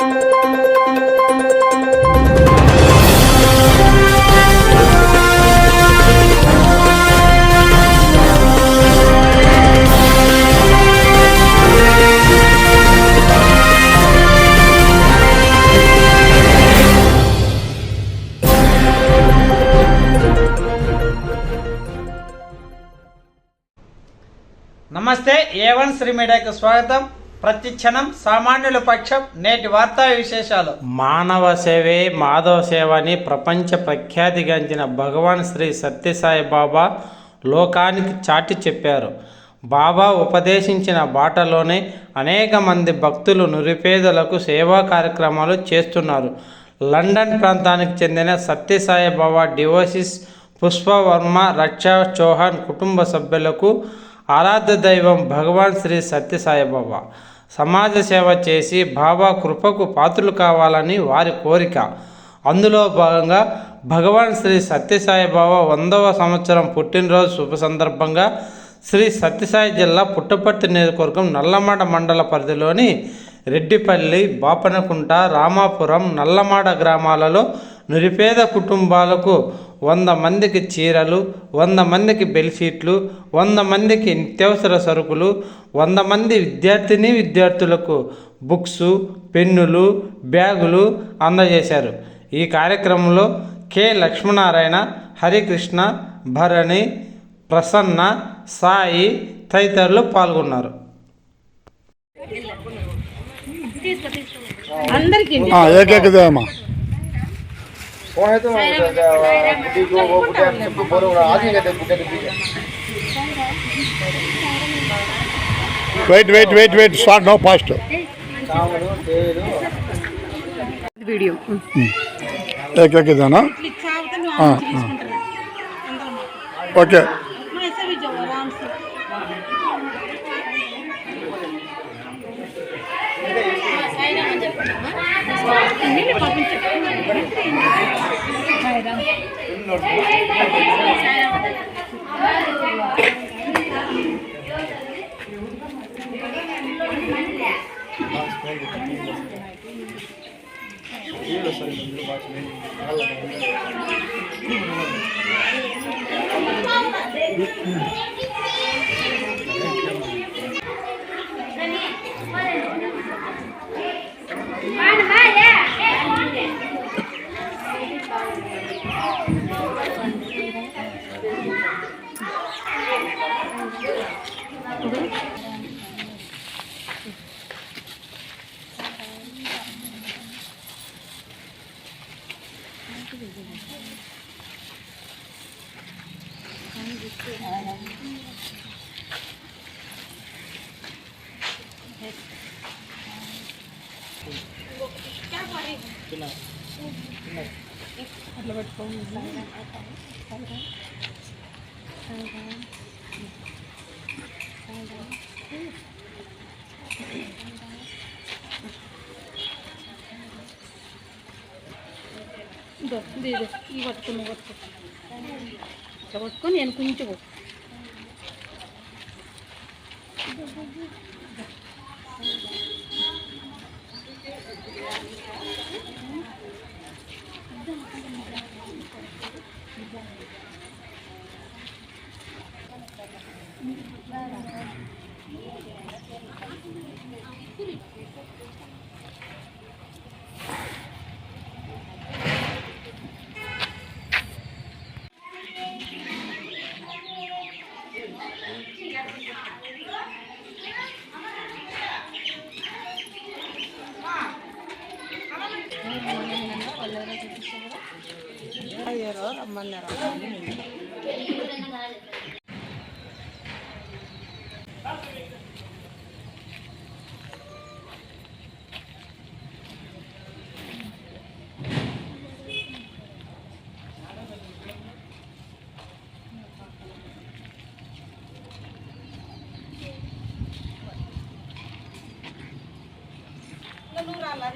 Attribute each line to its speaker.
Speaker 1: నమస్తే A1 శ్రీ మీడియాకు స్వాగతం. ప్రతి క్షణం సామాన్యుల పక్షం. నేటి వార్తా విశేషాలు. మానవ సేవే మాధవ సేవ అని ప్రపంచ ప్రఖ్యాతిగాంచిన భగవాన్ శ్రీ సత్యసాయి బాబా లోకానికి చాటి చెప్పారు. బాబా ఉపదేశించిన బాటలోనే అనేక మంది భక్తులు నిరుపేదలకు సేవా కార్యక్రమాలు చేస్తున్నారు. లండన్ ప్రాంతానికి చెందిన సత్యసాయి బాబా డివోసిస్ పుష్పవర్మ రక్షా చౌహాన్ కుటుంబ సభ్యులకు ఆరాధ్య దైవం భగవాన్ శ్రీ సత్యసాయి బాబా సమాజ సేవ చేసి బాబా కృపకు పాత్రలు కావాలని వారి కోరిక. అందులో భాగంగా భగవాన్ శ్రీ సత్యసాయి బాబా 100వ సంవత్సరం పుట్టినరోజు శుభ సందర్భంగా శ్రీ సత్యసాయి జిల్లా పుట్టపర్తి నియోజకవర్గం నల్లమాడ మండల పరిధిలోని రెడ్డిపల్లి, బాపనకుంట, రామాపురం, నల్లమాడ గ్రామాలలో నిరుపేద కుటుంబాలకు 100 మందికి చీరలు, 100 మందికి బెడ్షీట్లు, 100 మందికి నిత్యావసర సరుకులు, 100 మంది విద్యార్థులకు బుక్స్, పెన్నులు, బ్యాగులు అందజేశారు. ఈ కార్యక్రమంలో కె లక్ష్మీనారాయణ, హరికృష్ణ, భరణి, ప్రసన్న, సాయి తదితరులు పాల్గొన్నారు.
Speaker 2: कौन है तुम बुढ़ी को वो बुढ़ा सबको बोलो आदमी कहते हैं बुढ़े के पीछे
Speaker 3: wait start now fast
Speaker 4: video
Speaker 3: एक एक देना हां ओके
Speaker 4: అట్లా పెట్టుకోండి. ఈ పట్టుకుని ఇట్లా పట్టుకొని నేను కొంచెం రమ్మన్నారు. నువ్వు రాలా